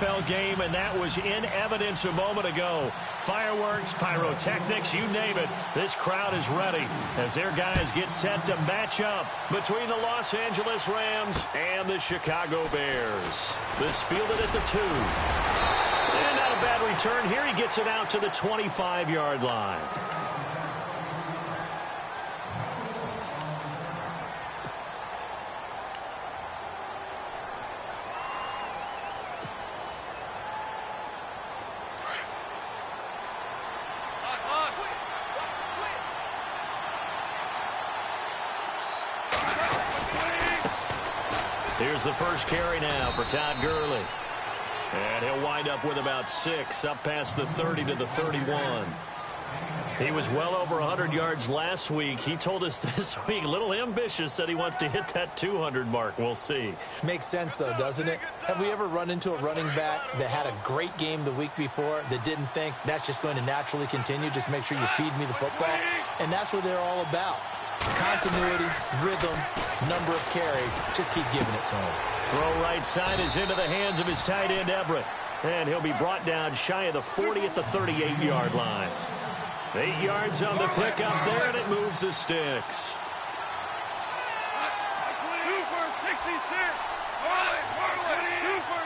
NFL game, and that was in evidence a moment ago. Fireworks, pyrotechnics, you name it. This crowd is ready as their guys get set to match up between the Los Angeles Rams and the Chicago Bears. This fielded at the 2. And not a bad return here. He gets it out to the 25-yard line. Here's the first carry now for Todd Gurley. And he'll wind up with about 6, up past the 30 to the 31. He was well over 100 yards last week. He told us this week, a little ambitious, said he wants to hit that 200 mark. We'll see. Makes sense, though, doesn't it? Have we ever run into a running back that had a great game the week before that didn't think that's just going to naturally continue? Just make sure you feed me the football. And that's what they're all about. Continuity, rhythm, number of carries. Just keep giving it to him. Throw right side is into the hands of his tight end, Everett. And he'll be brought down shy of the 40 at the 38-yard line. 8 yards on the pickup there, and it moves the sticks. 2 for 66. 2 for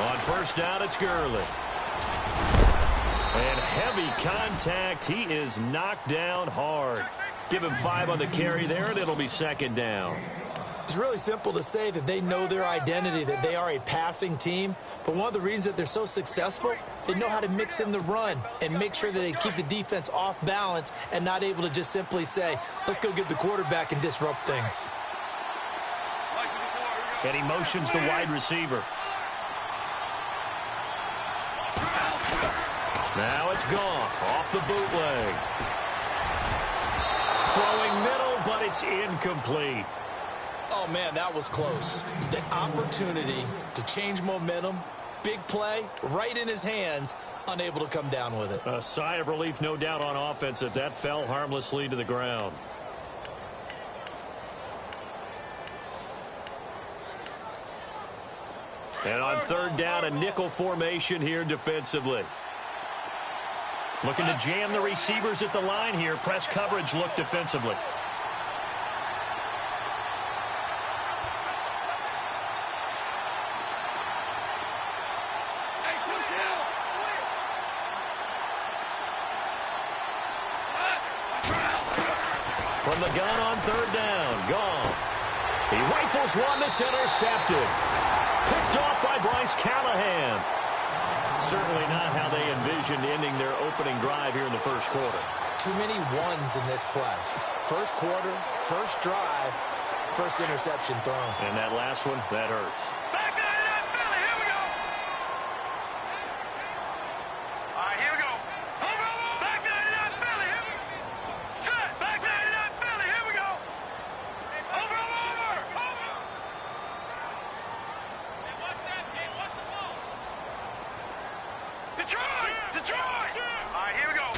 7. On first down, it's Gurley. And heavy contact. He is knocked down hard. Give him 5 on the carry there, and it'll be second down. It's really simple to say that they know their identity, that they are a passing team. But one of the reasons that they're so successful, they know how to mix in the run and make sure that they keep the defense off balance and not able to just simply say, let's go get the quarterback and disrupt things. And he motions the wide receiver. Now it's Goff off the bootleg. Throwing middle, but it's incomplete. Oh, man, that was close. The opportunity to change momentum, big play, right in his hands, unable to come down with it. A sigh of relief, no doubt, on offense if that fell harmlessly to the ground. And on third down, a nickel formation here defensively. Looking to jam the receivers at the line here. Press coverage look defensively. From the gun on third down, Goff. He rifles one that's intercepted. Picked off by Bryce Callahan. Certainly not how they envisioned ending their opening drive here in the first quarter. Too many ones in this play. First quarter, first drive, first interception thrown. And that last one, that hurts. Back to that Philly. Here we go. All right, here we go. Back to that Philly. Here we go. Set. Back to that Philly. Here we go. Over. Hey, what's that? Hey, what's the ball? Detroit. All right, here we go.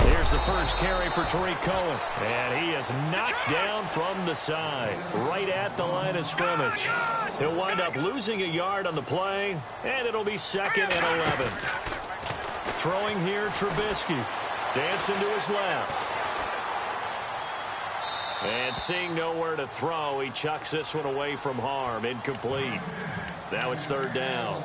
Here's the first carry for Tariq Cohen. And he is knocked down from the side, right at the line of scrimmage. He'll wind up losing a yard on the play, and it'll be second and 11. Throwing here, Trubisky. Dancing to his left. And seeing nowhere to throw, he chucks this one away from harm. Incomplete. Now it's third down.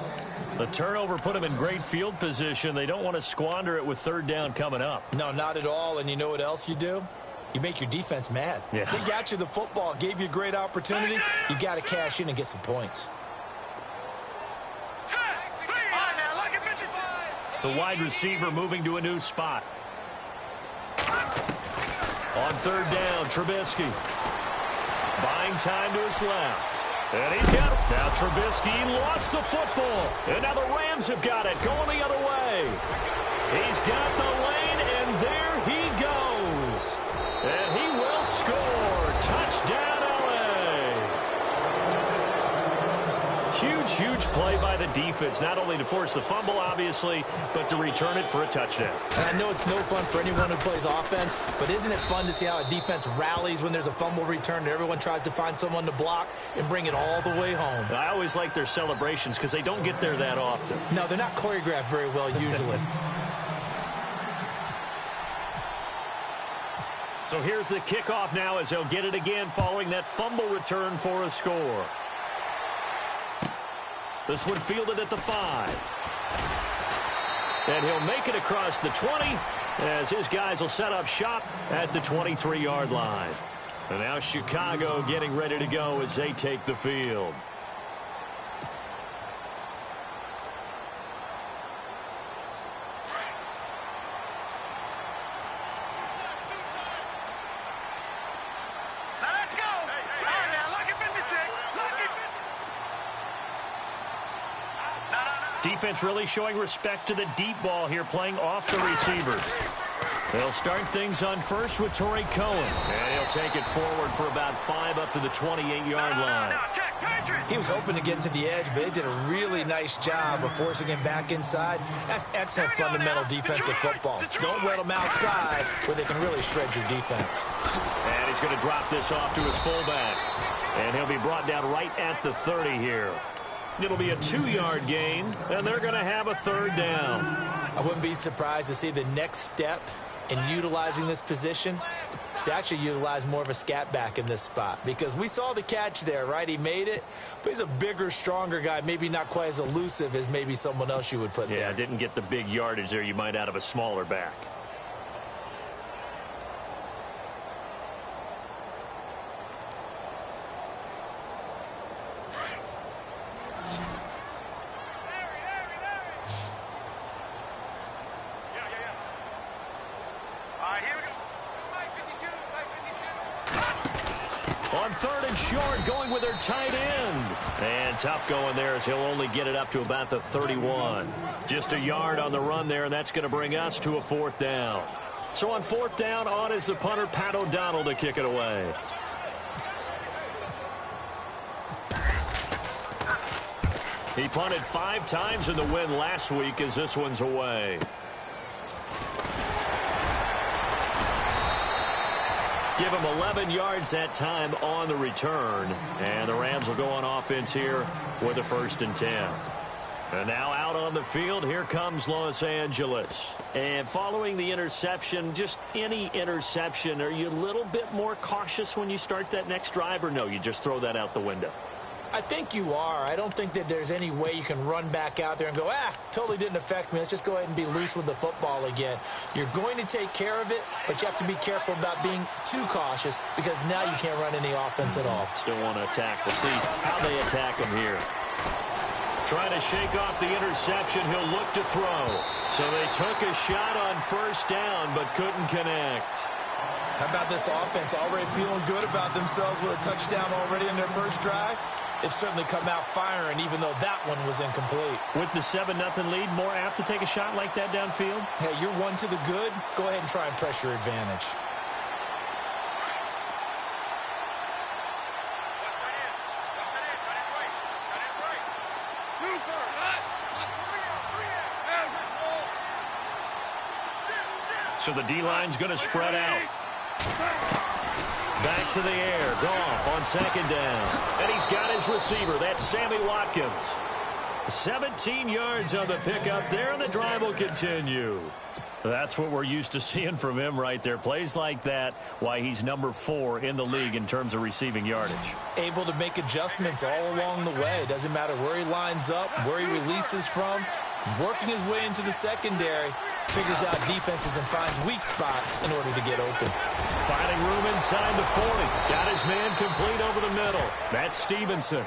The turnover put him in great field position. They don't want to squander it with third down coming up. No, not at all. And you know what else you do? You make your defense mad. Yeah. They got you the football, gave you a great opportunity. You got to cash in and get some points. The wide receiver moving to a new spot. On third down, Trubisky. Buying time to his left. And he's got it. Now Trubisky lost the football. And now the Rams have got it, going the other way. He's got the lane, and there he goes. And he will score. Touchdown, L.A. Huge play by the defense, not only to force the fumble, obviously, but to return it for a touchdown. And I know it's no fun for anyone who plays offense, but isn't it fun to see how a defense rallies when there's a fumble return and everyone tries to find someone to block and bring it all the way home? I always like their celebrations because they don't get there that often. No, they're not choreographed very well usually. So here's the kickoff now as they'll get it again following that fumble return for a score. This one fielded at the 5. And he'll make it across the 20 as his guys will set up shop at the 23-yard line. And now Chicago getting ready to go as they take the field. Defense really showing respect to the deep ball here, playing off the receivers. They'll start things on first with Torrey Cohen. And he'll take it forward for about 5 up to the 28-yard line. He was hoping to get to the edge, but they did a really nice job of forcing him back inside. That's excellent fundamental defensive football. Don't let them outside where they can really shred your defense. And he's going to drop this off to his fullback. And he'll be brought down right at the 30 here. It'll be a 2-yard gain, and they're going to have a 3rd down. I wouldn't be surprised to see the next step in utilizing this position is to actually utilize more of a scat back in this spot, because we saw the catch there, right? He made it, but he's a bigger, stronger guy, maybe not quite as elusive as maybe someone else you would put there. Yeah, didn't get the big yardage there you might out of a smaller back. On 3rd and short, going with their tight end. And tough going there as he'll only get it up to about the 31. Just a yard on the run there, and that's going to bring us to a 4th down. So on 4th down, on is the punter, Pat O'Donnell, to kick it away. He punted 5 times in the win last week as this one's away. Give him 11 yards that time on the return. And the Rams will go on offense here with a 1st and 10. And now out on the field, here comes Los Angeles. And following the interception, just any interception, are you a little bit more cautious when you start that next drive, or no, you just throw that out the window? I think you are. I don't think that there's any way you can run back out there and go, totally didn't affect me. Let's just go ahead and be loose with the football again. You're going to take care of it, but you have to be careful about being too cautious, because now you can't run any offense at all. Still want to attack. We'll see how they attack him here. Trying to shake off the interception. He'll look to throw. So they took a shot on 1st down, but couldn't connect. How about this offense already feeling good about themselves with a touchdown already in their first drive? They've certainly come out firing, even though that one was incomplete. With the 7-0 lead, more apt to take a shot like that downfield? Hey, you're 1 to the good. Go ahead and try and press your advantage. So the D-line's going to spread out. Back to the air. Goff on 2nd down. And he's got his receiver. That's Sammy Watkins. 17 yards on the pickup there, and the drive will continue. That's what we're used to seeing from him right there. Plays like that, why he's number 4 in the league in terms of receiving yardage. Able to make adjustments all along the way. Doesn't matter where he lines up, where he releases from. Working his way into the secondary. Figures out defenses and finds weak spots in order to get open. Finding room inside the 40. Got his man complete over the middle. That's Stevenson.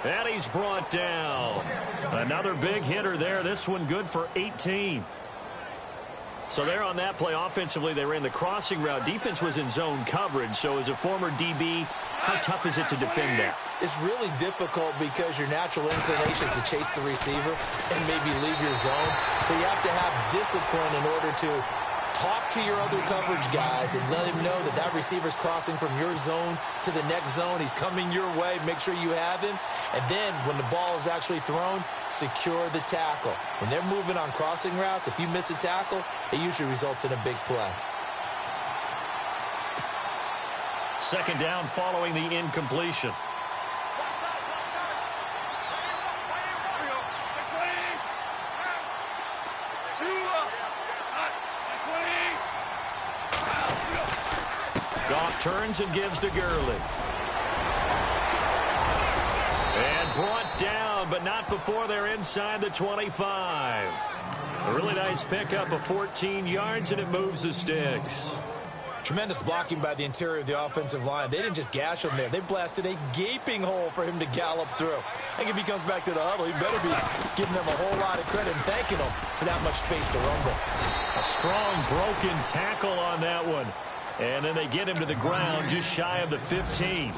And he's brought down. Another big hitter there. This one good for 18. So there on that play, offensively, they ran the crossing route. Defense was in zone coverage. So as a former DB, how tough is it to defend that? It's really difficult because your natural inclination is to chase the receiver and maybe leave your zone. So you have to have discipline in order to talk to your other coverage guys and let him know that that receiver's crossing from your zone to the next zone. He's coming your way. Make sure you have him. And then when the ball is actually thrown, secure the tackle. When they're moving on crossing routes, if you miss a tackle, it usually results in a big play. Second down following the incompletion. Goff turns and gives to Gurley. And brought down, but not before they're inside the 25. A really nice pickup of 14 yards, and it moves the sticks. Tremendous blocking by the interior of the offensive line. They didn't just gash him there. They blasted a gaping hole for him to gallop through. I think if he comes back to the huddle, he better be giving them a whole lot of credit and thanking them for that much space to rumble. A strong broken tackle on that one. And then they get him to the ground just shy of the 15.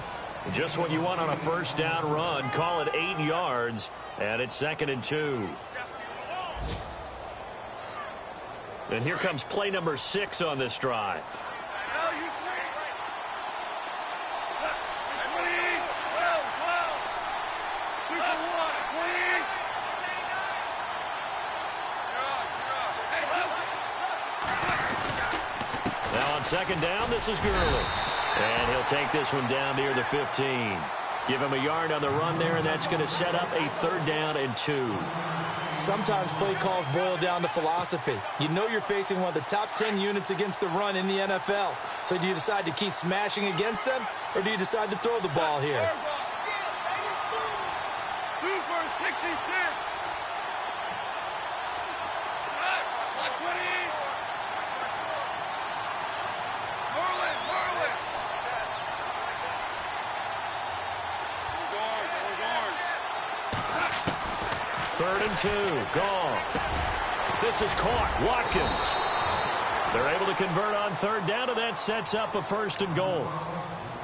Just what you want on a first down run. Call it 8 yards, and it's 2nd and 2. And here comes play number 6 on this drive. Now on second down, this is Gurley. And he'll take this one down near the 15. Give him a yard on the run there, and that's going to set up a 3rd down and 2. Sometimes play calls boil down to philosophy. You know you're facing one of the top 10 units against the run in the NFL. So do you decide to keep smashing against them, or do you decide to throw the ball here? Super 66. Third and 2. Goff. This is caught. Watkins. They're able to convert on 3rd down, and that sets up a 1st and goal.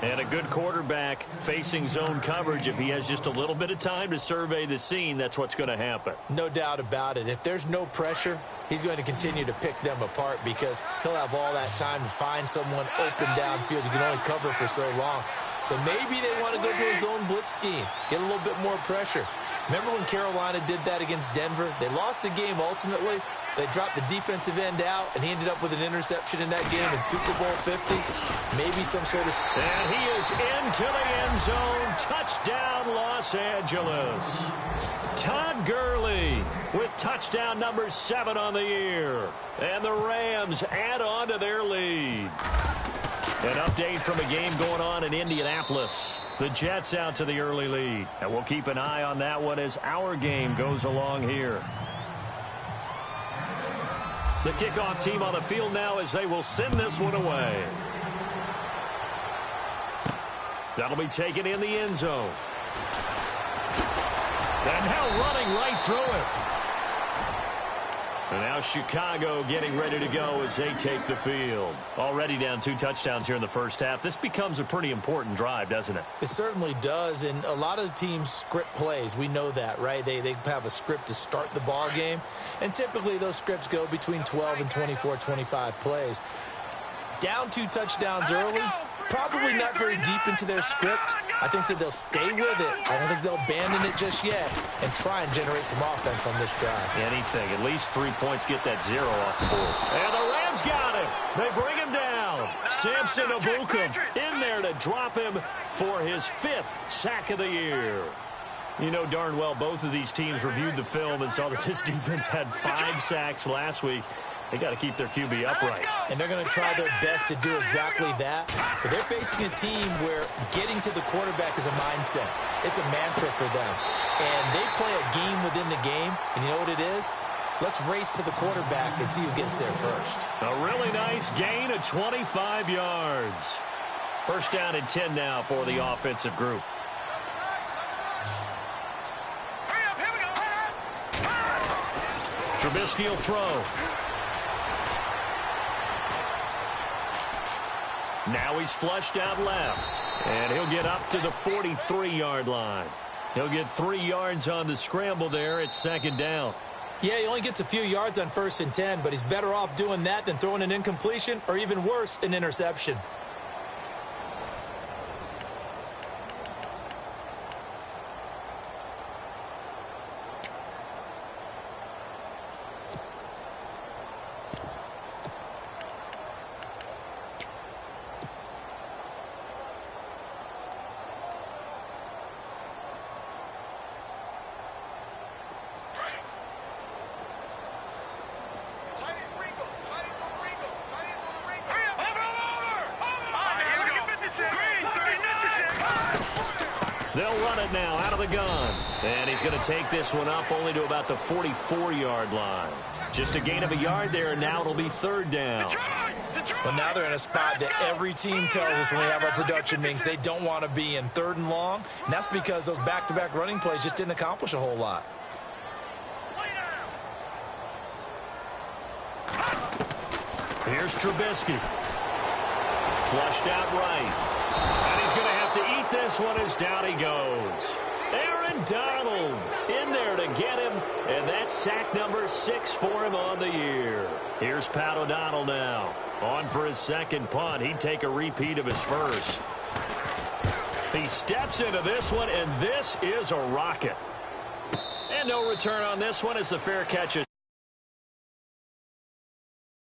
And a good quarterback facing zone coverage. If he has just a little bit of time to survey the scene, that's what's going to happen. No doubt about it. If there's no pressure, he's going to continue to pick them apart because he'll have all that time to find someone open downfield. You can only cover for so long. So maybe they want to go to a zone blitz scheme, get a little bit more pressure. Remember when Carolina did that against Denver? They lost the game ultimately. They dropped the defensive end out, and he ended up with an interception in that game in Super Bowl 50. Maybe some sort of... And he is into the end zone. Touchdown, Los Angeles. Todd Gurley with touchdown number 7 on the year. And the Rams add on to their lead. An update from a game going on in Indianapolis. The Jets out to the early lead. And we'll keep an eye on that one as our game goes along here. The kickoff team on the field now as they will send this one away. That'll be taken in the end zone. And now running right through it. And now Chicago getting ready to go as they take the field. Already down 2 touchdowns here in the first half. This becomes a pretty important drive, doesn't it? It certainly does, and a lot of the teams script plays. We know that, right? They have a script to start the ball game, and typically those scripts go between 12 and 24, 25 plays. Down 2 touchdowns early, probably not very deep into their script. I think that they'll stay with it. I don't think they'll abandon it just yet and try and generate some offense on this drive. Anything. At least 3 points, get that 0 off the board. And the Rams got him. They bring him down. Samson Ebukam in there to drop him for his 5th sack of the year. You know darn well both of these teams reviewed the film and saw that this defense had 5 sacks last week. They got to keep their QB upright. And they're going to try their best to do exactly that. But they're facing a team where getting to the quarterback is a mindset. It's a mantra for them. And they play a game within the game. And you know what it is? Let's race to the quarterback and see who gets there first. A really nice gain of 25 yards. First down and 10 now for the offensive group. Trubisky will throw. Now he's flushed out left. And he'll get up to the 43-yard line. He'll get 3 yards on the scramble there at 2nd down. Yeah, he only gets a few yards on 1st and 10, but he's better off doing that than throwing an incompletion or even worse, an interception. They'll run it now out of the gun. And he's going to take this one up only to about the 44-yard line. Just a gain of a yard there, and now it'll be 3rd down. Well, now they're in a spot that every team tells us when we have our production meetings they don't want to be in 3rd and long. And that's because those back-to-back running plays just didn't accomplish a whole lot. Here's Trubisky. Flushed out right. And he's going to have to eat this one as down he goes. Aaron Donald in there to get him. And that's sack number 6 for him on the year. Here's Pat O'Donnell now. On for his 2nd punt. He'd take a repeat of his first. He steps into this one, and this is a rocket. And no return on this one as the fair catch is